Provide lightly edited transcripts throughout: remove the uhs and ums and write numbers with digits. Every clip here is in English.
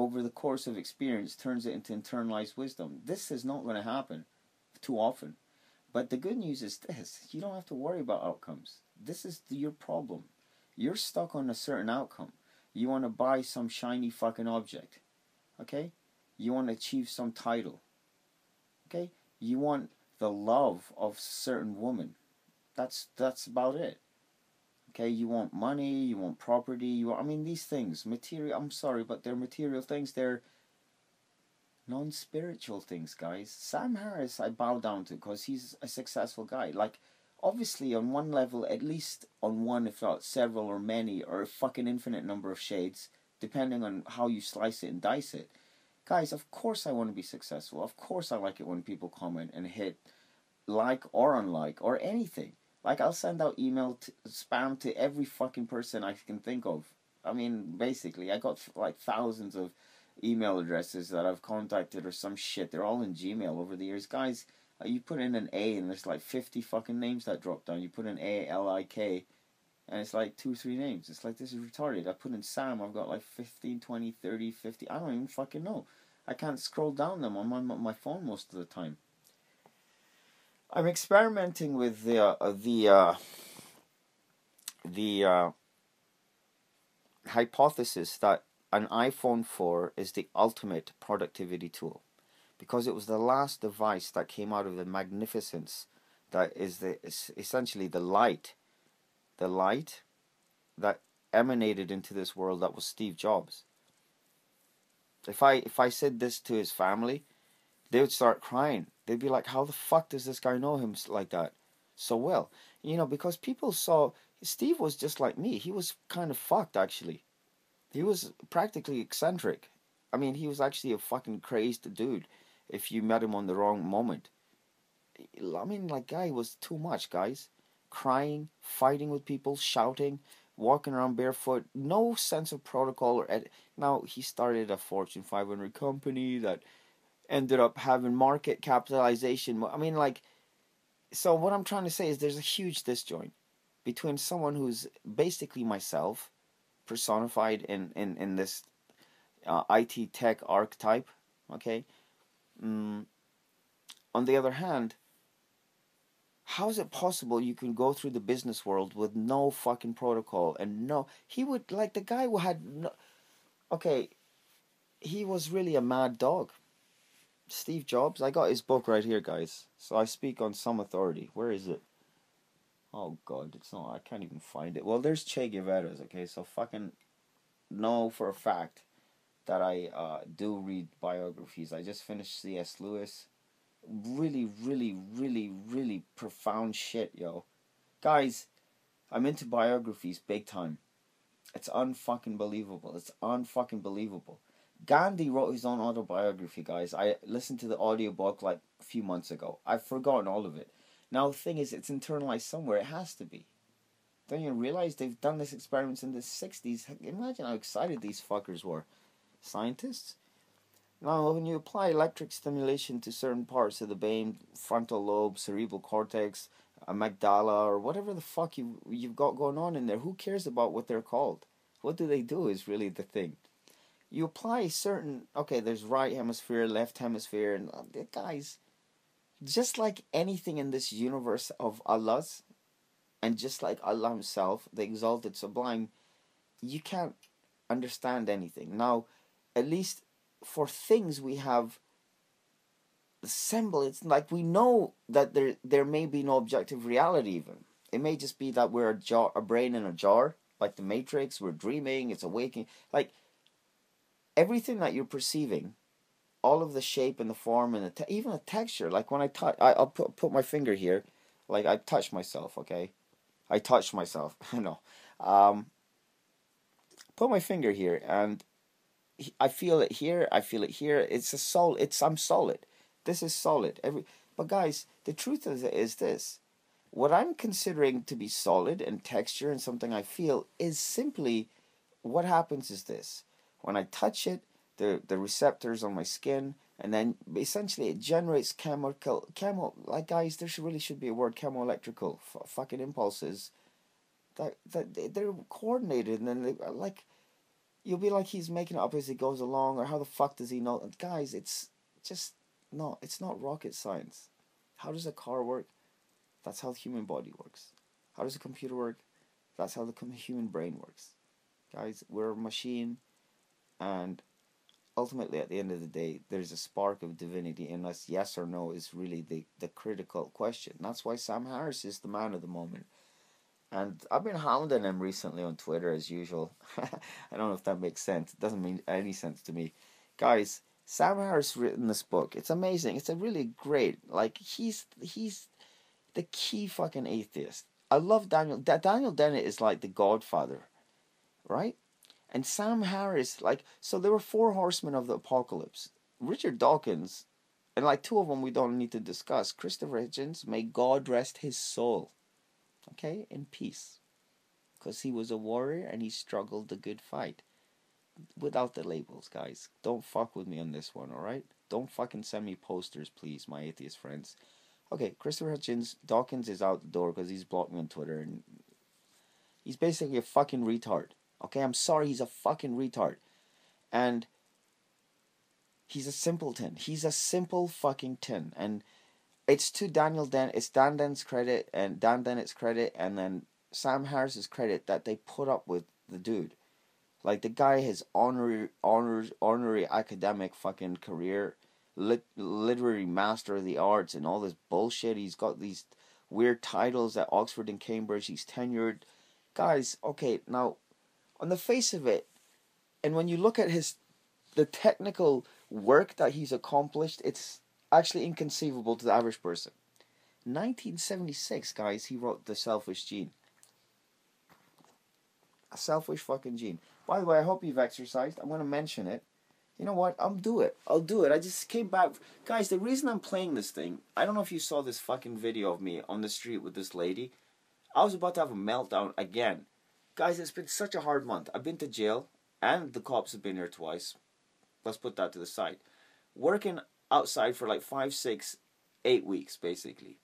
over the course of experience turns it into internalized wisdom. This is not going to happen too often. But the good news is this: you don't have to worry about outcomes. This is your problem. You're stuck on a certain outcome. You want to buy some shiny fucking object. Okay? You want to achieve some title. Okay? You want the love of a certain woman. That's about it. Okay? You want money, you want property, I mean, these things, material, I'm sorry, but they're material things. They're non-spiritual things, guys. Sam Harris I bow down to because he's a successful guy. Like, obviously on one level, at least on one, if not several or many, or a fucking infinite number of shades, depending on how you slice it and dice it. Guys, of course I want to be successful. Of course I like it when people comment and hit like or unlike or anything. Like, I'll send out email spam to every fucking person I can think of. I mean, basically, I got like thousands of email addresses that I've contacted or some shit. They're all in Gmail over the years. Guys, you put in an A and there's like 50 fucking names that drop down. You put in A-L-I-K and it's like 2 or 3 names. It's like, this is retarded. I put in Sam, I've got like 15, 20, 30, 50. I don't even fucking know. I can't scroll down them on my phone most of the time. I'm experimenting with the hypothesis that an iPhone 4 is the ultimate productivity tool, because it was the last device that came out of the magnificence that is essentially the light that emanated into this world that was Steve Jobs. If I said this to his family, they would start crying. They'd be like, how the fuck does this guy know him like that so well? You know, because people saw Steve was just like me. He was kind of fucked, actually. He was practically eccentric. I mean, he was actually a fucking crazed dude if you met him on the wrong moment. I mean, like, guy was too much, guys. Crying, fighting with people, shouting, walking around barefoot, no sense of protocol or now he started a Fortune 500 company that ended up having market capitalization. I mean, like, so what I'm trying to say is there's a huge disjoint between someone who's basically myself, personified in this IT tech archetype, okay? On the other hand, how is it possible you can go through the business world with no fucking protocol and no... He would, like, the guy who had no... Okay, he was really a mad dog. Steve Jobs, I got his book right here, guys. So I speak on some authority. Where is it? Oh, God, it's not... I can't even find it. Well, there's Che Guevara's, okay? So fucking know for a fact that I do read biographies. I just finished C.S. Lewis. Really, really, really, really profound shit, yo. Guys, I'm into biographies big time. It's unfucking believable. It's unfucking believable. Gandhi wrote his own autobiography, guys. I listened to the audiobook like a few months ago. I've forgotten all of it. Now, the thing is, it's internalized somewhere. It has to be. Don't you realize they've done this experiments in the 60s? Imagine how excited these fuckers were. Scientists? Now, when you apply electric stimulation to certain parts of the brain, frontal lobe, cerebral cortex, amygdala, or whatever the fuck you've got going on in there, who cares about what they're called? What do they do is really the thing. You apply certain... Okay, there's right hemisphere, left hemisphere, and guys, just like anything in this universe of Allah's, and just like Allah himself, the exalted sublime, you can't understand anything. Now, at least for things we have the semblance, like we know that there may be no objective reality even. It may just be that we're a brain in a jar, like the Matrix, we're dreaming, it's awakening. Like, everything that you're perceiving, all of the shape and the form and even the texture, like when I touch, I'll put my finger here, like I touch myself, okay? I touched myself, no. Put my finger here and I feel it here, I feel it here. It's a solid, I'm solid. This is solid. But guys, the truth is this. What I'm considering to be solid and texture and something I feel is simply, what happens is this. When I touch it, the receptors on my skin, and then essentially it generates like, guys, there really should be a word, chemoelectrical fucking impulses that they're coordinated, and then they, like, you'll be like he's making it up as he goes along, or how the fuck does he know? And guys, it's just not. It's not rocket science. How does a car work? That's how the human body works. How does a computer work? That's how the human brain works. Guys, we're a machine, and ultimately, at the end of the day, there's a spark of divinity in us. Yes or no is really the critical question. That's why Sam Harris is the man of the moment. And I've been hounding him recently on Twitter as usual. I don't know if that makes sense. It doesn't make any sense to me. Guys, Sam Harris written this book. It's amazing. It's a really great, like, he's the key fucking atheist. I love Daniel. Daniel Dennett is like the godfather, right? And Sam Harris, like, so there were 4 horsemen of the apocalypse. Richard Dawkins, and like 2 of them we don't need to discuss. Christopher Hitchens, may God rest his soul. Okay, in peace. Because he was a warrior and he struggled the good fight. Without the labels, guys. Don't fuck with me on this one, alright? Don't fucking send me posters, please, my atheist friends. Okay, Christopher Hitchens, Dawkins is out the door because he's blocked me on Twitter, and he's basically a fucking retard. Okay, I'm sorry, he's a fucking retard. And he's a simpleton. He's a simple fucking tin. And it's to Daniel Dennett, it's Dan Dennett's credit, and Dan Dennett's credit, and then Sam Harris's credit that they put up with the dude. Like, the guy has honorary academic fucking career, literary master of the arts, and all this bullshit. He's got these weird titles at Oxford and Cambridge. He's tenured. Guys, okay, now, on the face of it, and when you look at the technical work that he's accomplished, it's actually inconceivable to the average person. 1976, guys, he wrote The Selfish Gene. A selfish fucking gene. By the way, I hope you've exercised. I'm going to mention it. You know what? I'll do it. I just came back. Guys, the reason I'm playing this thing, I don't know if you saw this fucking video of me on the street with this lady. I was about to have a meltdown again. Guys, it's been such a hard month. I've been to jail, and the cops have been here twice. Let's put that to the side. Working outside for like 5, 6, 8 weeks, basically.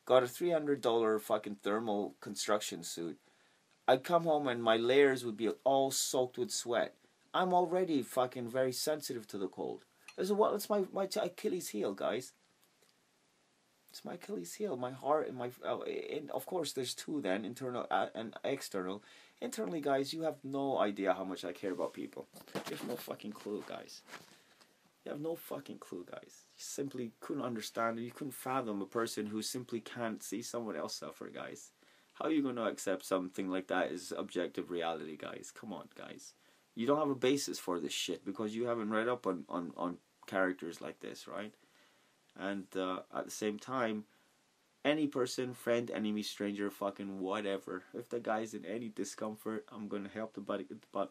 Got a $300 fucking thermal construction suit. I'd come home and my layers would be all soaked with sweat. I'm already fucking very sensitive to the cold. It's my Achilles heel, guys. It's my Achilles heel. My heart and my... and of course, there's 2 then, internal and external. Internally, guys, you have no idea how much I care about people. You have no fucking clue, guys. You have no fucking clue, guys. You simply couldn't understand, or you couldn't fathom a person who simply can't see someone else suffer, guys. How are you going to accept something like that as objective reality, guys? Come on, guys. You don't have a basis for this shit because you haven't read up on characters like this, right? And at the same time, any person, friend, enemy, stranger, fucking whatever, if the guy's in any discomfort, I'm going to help the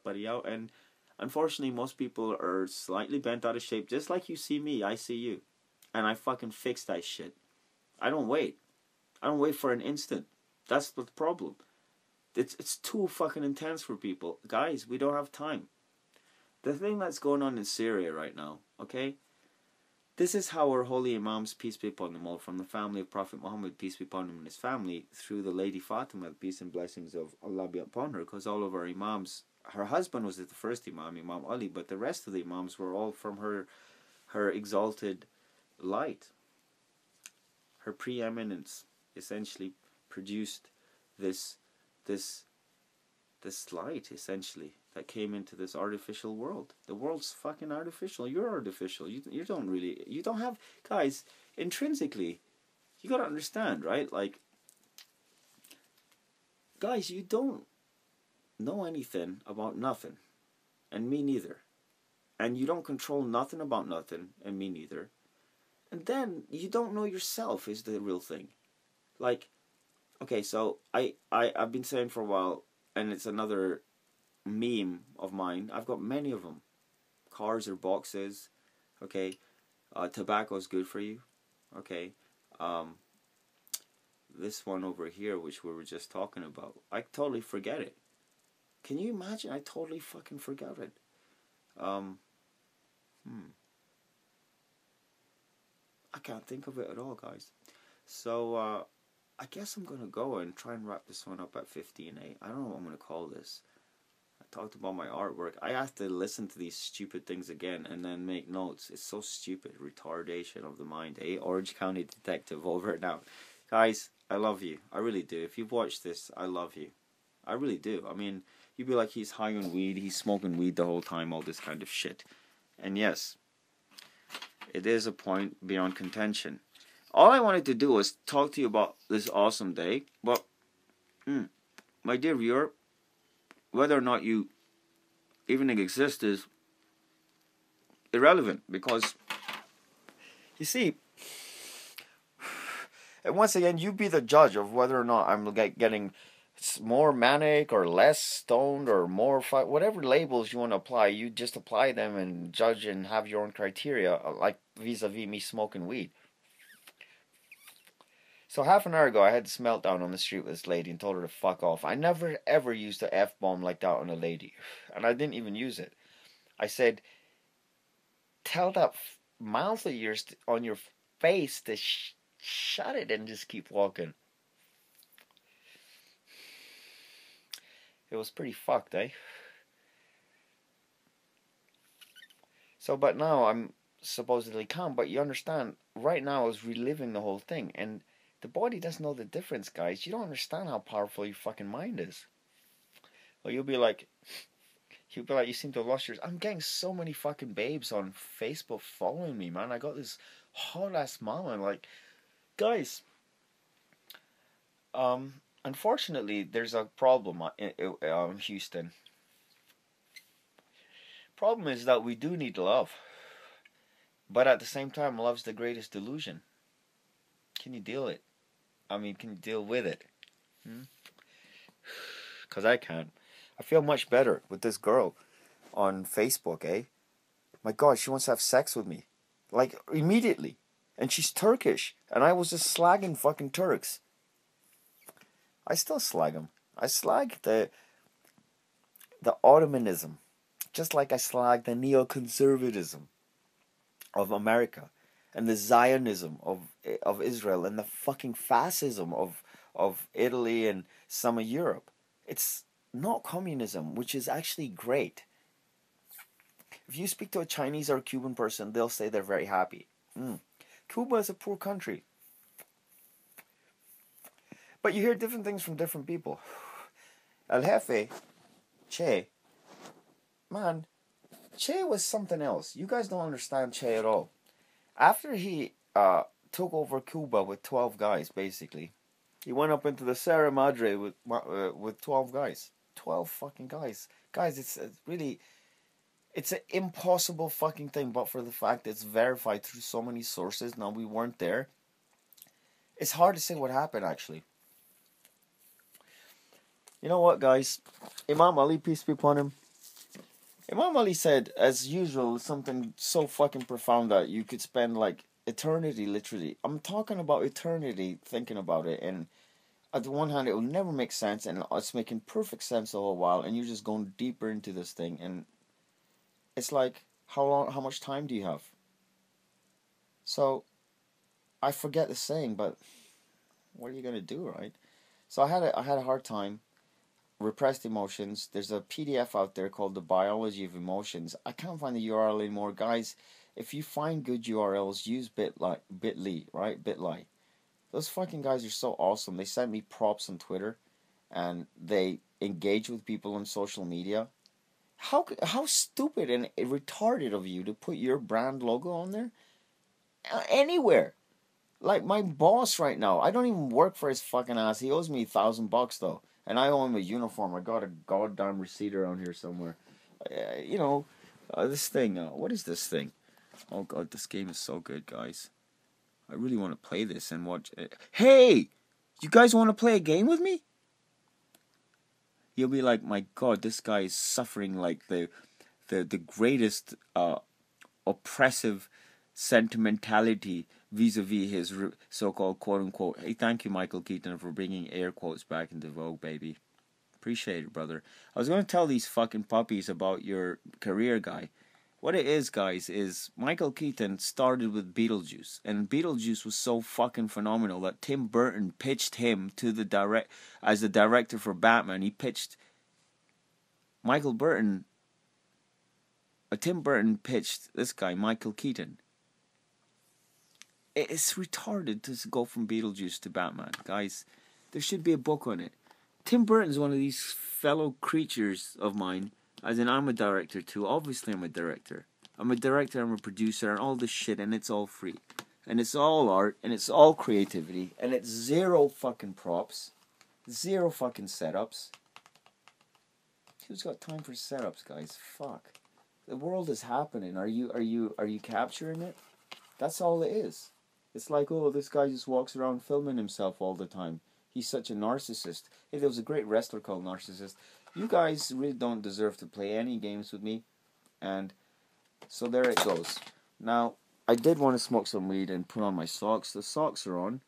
buddy out. And unfortunately, most people are slightly bent out of shape. Just like you see me, I see you. And I fucking fix that shit. I don't wait. I don't wait for an instant. That's the problem. It's too fucking intense for people. Guys, we don't have time. The thing that's going on in Syria right now, okay? This is how our holy imams, peace be upon them all, from the family of Prophet Muhammad, peace be upon him and his family, through the Lady Fatima, peace and blessings of Allah be upon her, because all of our imams, her husband was the first imam, Imam Ali, but the rest of the imams were all from her exalted light. Her preeminence essentially produced this light, essentially, that came into this artificial world. The world's fucking artificial. You're artificial. You don't have, guys, intrinsically, you gotta understand, right? Like, guys, you don't know anything about nothing, and me neither. And you don't control nothing about nothing, and me neither. And then you don't know yourself is the real thing. Like, okay, so I've been saying for a while, and it's another meme of mine. I've got many of them. Cars or boxes. Okay. Tobacco is good for you. Okay. This one over here, which we were just talking about, I totally forget it. Can you imagine? I totally fucking forgot it. I can't think of it at all, guys. So, I guess I'm going to go and try and wrap this one up at 15:08. I don't know what I'm going to call this. talked about my artwork. I have to listen to these stupid things again and then make notes. It's so stupid. Retardation of the mind, eh? Orange County Detective, over and out. Guys, I love you. I really do. If you've watched this, I love you. I really do. I mean, you'd be like, he's high on weed, he's smoking weed the whole time, all this kind of shit. And yes, it is a point beyond contention. All I wanted to do was talk to you about this awesome day. But, my dear viewer, whether or not you even exist is irrelevant. Because, you see, and once again, you be the judge of whether or not I'm getting more manic or less stoned or more whatever labels you want to apply. You just apply them and judge and have your own criteria, like vis-a-vis me smoking weed. So half an hour ago, I had this meltdown on the street with this lady and told her to fuck off. I never ever used a F-bomb like that on a lady, and I didn't even use it. I said, tell that mouth of yours on your face to shut it and just keep walking. It was pretty fucked, eh? So, but now I'm supposedly calm, but you understand, right now I was reliving the whole thing, and the body doesn't know the difference, guys. You don't understand how powerful your fucking mind is. Well, you'll be like, you seem to have lost yours. I'm getting so many fucking babes on Facebook following me, man. I got this hot-ass mama, like, guys, unfortunately, there's a problem in Houston. Problem is that we do need love. But at the same time, love's the greatest delusion. Can you deal it? I mean, can you deal with it? Because I can't. I feel much better with this girl on Facebook, eh? My God, she wants to have sex with me. Like, immediately. And she's Turkish. And I was just slagging fucking Turks. I still slag them. I slag the Ottomanism. Just like I slag the neoconservatism of America. And the Zionism of Israel. And the fucking fascism of Italy and some of Europe. It's not communism, which is actually great. If you speak to a Chinese or a Cuban person, they'll say they're very happy. Cuba is a poor country. But you hear different things from different people. El Jefe, Che, man, Che was something else. You guys don't understand Che at all. After he took over Cuba with 12 guys, basically, he went up into the Sierra Madre with 12 guys. 12 fucking guys. Guys, it's really... It's an impossible fucking thing, but for the fact that it's verified through so many sources, now we weren't there. It's hard to say what happened, actually. You know what, guys? Imam Ali, peace be upon him. Imam Ali said, as usual, something so fucking profound that you could spend, like, eternity, literally. I'm talking about eternity, thinking about it, and at the one hand, it will never make sense, and it's making perfect sense the whole while, and you're just going deeper into this thing, and it's like, how much time do you have? So, I forget the saying, but what are you going to do, right? So I had a hard time. Repressed emotions. There's a PDF out there called The Biology of Emotions. I can't find the URL anymore. Guys, if you find good URLs, use Bitly, right? Bitly. Those fucking guys are so awesome. They send me props on Twitter, and they engage with people on social media. How stupid and retarded of you to put your brand logo on there? Anywhere. Like my boss right now, I don't even work for his fucking ass. He owes me $1,000 though. And I owe him a uniform. I got a goddamn receipt around here somewhere. This thing. What is this thing? Oh god, this game is so good, guys. I really want to play this and watch it. Hey! You guys want to play a game with me? You'll be like, my god, this guy is suffering like the greatest oppressive sentimentality vis-a-vis his so-called quote-unquote... Hey, thank you, Michael Keaton, for bringing air quotes back into vogue, baby. Appreciate it, brother. I was going to tell these fucking puppies about your career guy. What it is, guys, is Michael Keaton started with Beetlejuice. And Beetlejuice was so fucking phenomenal that Tim Burton pitched him to as the director for Batman. He pitched Michael Burton, Tim Burton pitched this guy, Michael Keaton. It's retarded to go from Beetlejuice to Batman. Guys, there should be a book on it. Tim Burton's one of these fellow creatures of mine, as in I'm a director too. Obviously I'm a director. I'm a director, I'm a producer, and all this shit, and it's all free. And it's all art, and it's all creativity, and it's zero fucking props. Zero fucking setups. Who's got time for setups, guys? Fuck. The world is happening. Are you capturing it? That's all it is. It's like, oh, this guy just walks around filming himself all the time. He's such a narcissist. Hey, there was a great wrestler called Narcissist. You guys really don't deserve to play any games with me. And so there it goes. Now, I did want to smoke some weed and put on my socks. The socks are on.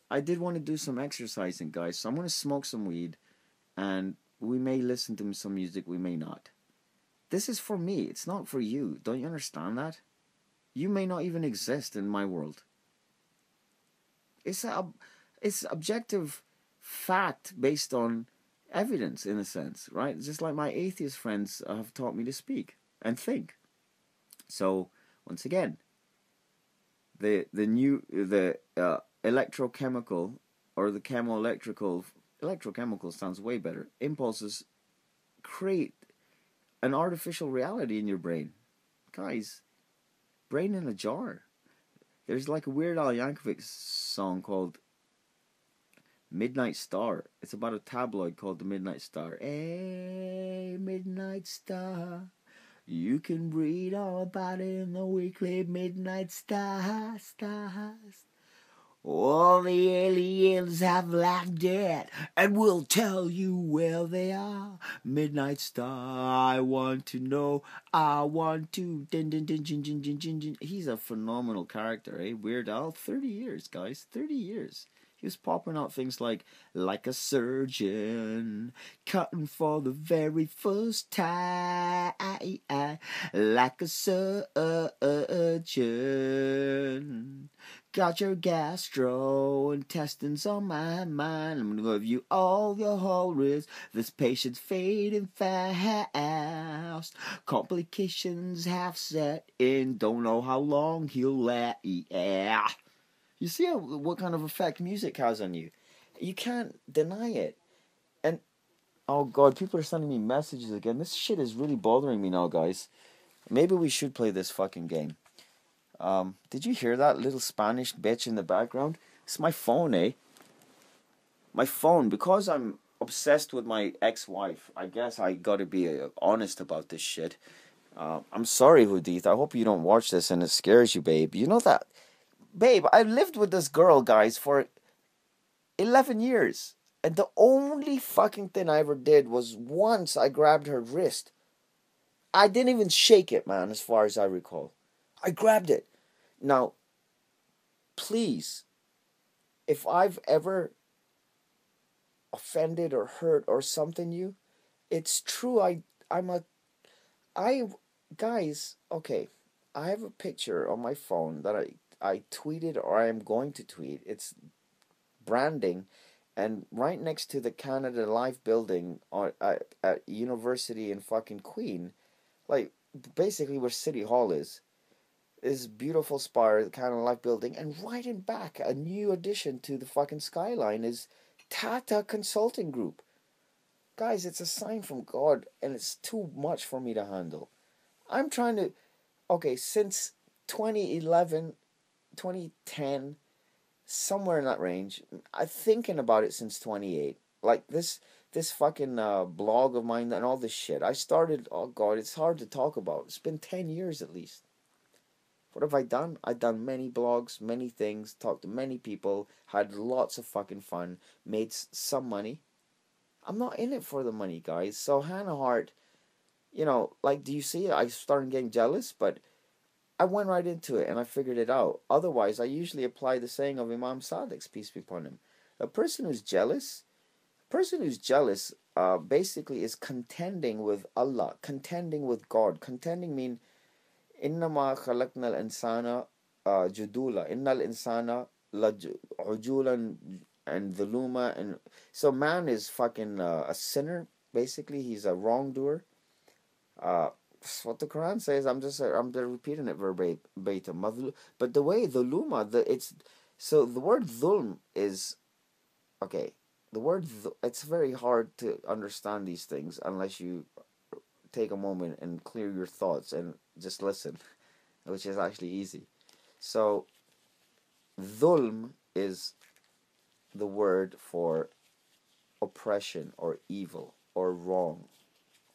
I did want to do some exercising, guys. So I'm going to smoke some weed. And we may listen to some music, we may not. This is for me. It's not for you. Don't you understand that? You may not even exist in my world. It's objective fact based on evidence, in a sense, right? Just like my atheist friends have taught me to speak and think. So once again, the electrochemical or the electrochemical sounds way better. Impulses create an artificial reality in your brain, guys. Brain in a jar. There's like a Weird Al Yankovic song called Midnight Star. It's about a tabloid called the Midnight Star. Hey, Midnight Star, you can read all about it in the weekly Midnight Star. Stars. All the aliens have laughed at, and we'll tell you where they are. Midnight Star, I want to know, I want to. Din, din, din, din, din, din, din, din. He's a phenomenal character, eh? Weird Al, 30 years, guys, 30 years. He was popping out things like a surgeon, cutting for the very first time, like a surgeon. Got your gastrointestines on my mind. I'm gonna give you all your horrors. This patient's fading fast. Complications have set in. Don't know how long he'll last. Yeah. You see what kind of effect music has on you. You can't deny it. And, oh God, people are sending me messages again. This shit is really bothering me now, guys. Maybe we should play this fucking game. Did you hear that little Spanish bitch in the background? It's my phone, eh? My phone, because I'm obsessed with my ex-wife. I guess I gotta be honest about this shit. I'm sorry, Hudith. I hope you don't watch this and it scares you, babe. You know that... Babe, I lived with this girl, guys, for 11 years. And the only fucking thing I ever did was once I grabbed her wrist. I didn't even shake it, man, as far as I recall. I grabbed it. Now, please, if I've ever offended or hurt or something you, it's true. Guys, okay, I have a picture on my phone that I tweeted or I am going to tweet. It's branding, and right next to the Canada Life building at University in fucking Queen, like basically where City Hall is beautiful spire, the Canada Life building, and right in back, a new addition to the fucking skyline is Tata Consulting Group. Guys, it's a sign from God, and it's too much for me to handle. I'm trying to, okay, since 2011, 2010, somewhere in that range. I'm thinking about it since 28. Like this fucking blog of mine and all this shit. I started, oh God, it's hard to talk about. It's been 10 years at least. What have I done? I've done many blogs, many things, talked to many people, had lots of fucking fun, made some money. I'm not in it for the money, guys. So Hannah Hart, you know, like, do you see it? I started getting jealous, but I went right into it and I figured it out. Otherwise, I usually apply the saying of Imam Sadiq's, peace be upon him. A person who's jealous basically is contending with Allah, contending with God. Contending mean إنما خلقنا الإنسان جدولا إن الإنسان لعجولا and ظلوما. And so man is fucking a sinner. Basically, he's a wrongdoer. That's what the Quran says. I'm just repeating it verbatim. But the way the luma, the word dhulm is okay. It's very hard to understand these things unless you take a moment and clear your thoughts and just listen, which is actually easy. So dhulm is the word for oppression or evil or wrong,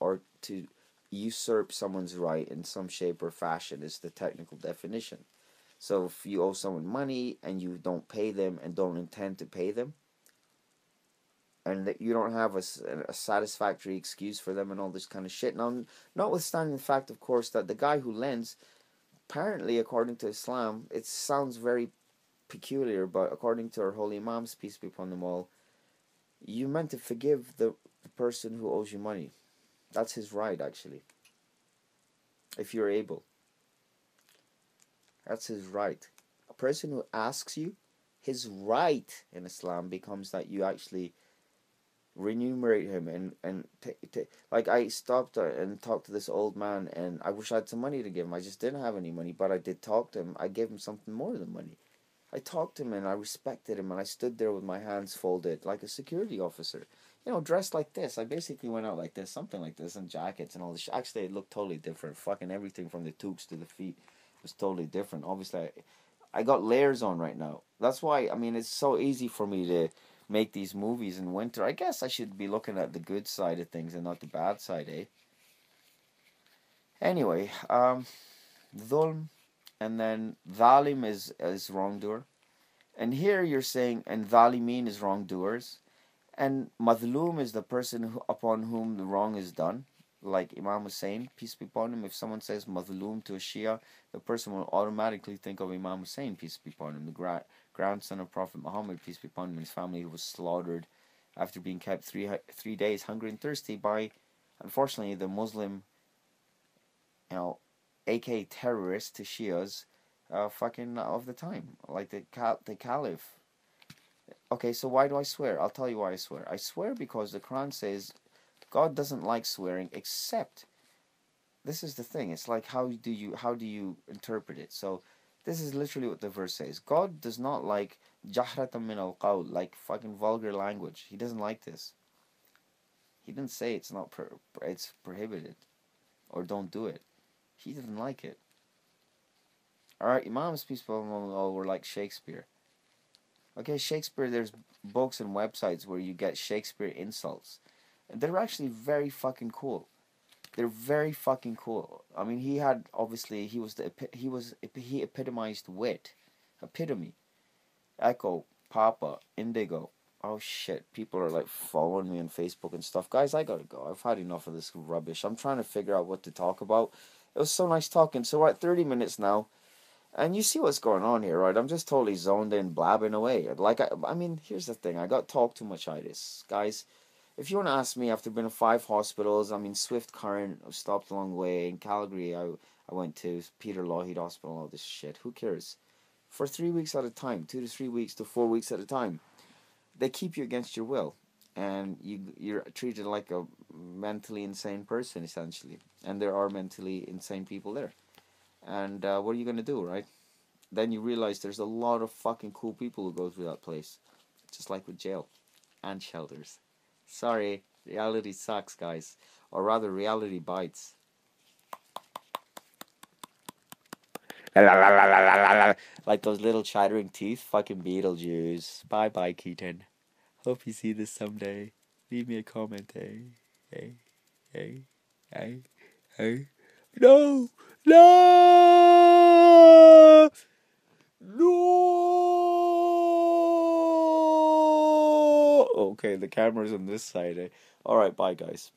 or to usurp someone's right in some shape or fashion is the technical definition. So if you owe someone money and you don't pay them and don't intend to pay them, and that you don't have a satisfactory excuse for them and all this kind of shit. Now, notwithstanding the fact, of course, that the guy who lends, apparently, according to Islam, it sounds very peculiar, but according to our holy imams, peace be upon them all, you meant to forgive the person who owes you money. That's his right, actually. If you're able. That's his right. A person who asks you, his right in Islam becomes that you actually remunerate him and like I stopped and talked to this old man, and I wish I had some money to give him. I just didn't have any money, but I did talk to him. I gave him something more than money. I talked to him and I respected him, and I stood there with my hands folded like a security officer. You know, dressed like this. I basically went out like this, something like this, and jackets and all this. Actually, it looked totally different. Fucking everything from the toques to the feet was totally different. Obviously, I got layers on right now. That's why, I mean, it's so easy for me to make these movies in winter. I guess I should be looking at the good side of things and not the bad side, eh? Anyway, dhulm, and then dhalim is wrongdoer. And here you're saying, and dhalimin is wrongdoers. And madhloom is the person upon whom the wrong is done. Like Imam Hussein, peace be upon him, if someone says madhloom to a Shia, the person will automatically think of Imam Hussein, peace be upon him, the grandson of Prophet Muhammad, peace be upon him, and his family, who was slaughtered after being kept three days hungry and thirsty by, unfortunately, the Muslim, AK terrorists to Shias, fucking of the time, like the Caliph. Okay, so why do I swear? I'll tell you why I swear. I swear because the Quran says God doesn't like swearing, except, this is the thing, it's like how do you interpret it? So this is literally what the verse says. God does not like jahratan min al-qawl, like fucking vulgar language. He doesn't like this. He didn't say it's not it's prohibited or don't do it. He didn't like it. Alright, Imams, peace be upon them all, were like Shakespeare. Okay, Shakespeare, there's books and websites where you get Shakespeare insults. And they're actually very fucking cool. They're very fucking cool. I mean, he had, obviously, he epitomized wit. Epitome. Echo, Papa, Indigo. Oh shit, people are like following me on Facebook and stuff. Guys, I gotta go. I've had enough of this rubbish. I'm trying to figure out what to talk about. It was so nice talking. So we're at 30 minutes now. And you see what's going on here, right? I'm just totally zoned in, blabbing away. Like, I mean, here's the thing. I got talk too much-itis. Guys, if you want to ask me, after being in 5 hospitals, I mean, Swift Current, I stopped along the way. In Calgary, I went to Peter Lougheed Hospital, all this shit. Who cares? For 3 weeks at a time, 2 to 3 weeks to 4 weeks at a time. They keep you against your will. And you're treated like a mentally insane person, essentially. And there are mentally insane people there. And what are you going to do, right? Then you realize there's a lot of fucking cool people who go through that place. Just like with jail. And shelters. Sorry, reality sucks, guys. Or rather, reality bites. Like those little chattering teeth. Fucking Beetlejuice. Bye-bye, Keaton. Hope you see this someday. Leave me a comment, eh? Hey. No! No! No! Okay, the camera's on this side, eh? Alright, bye, guys.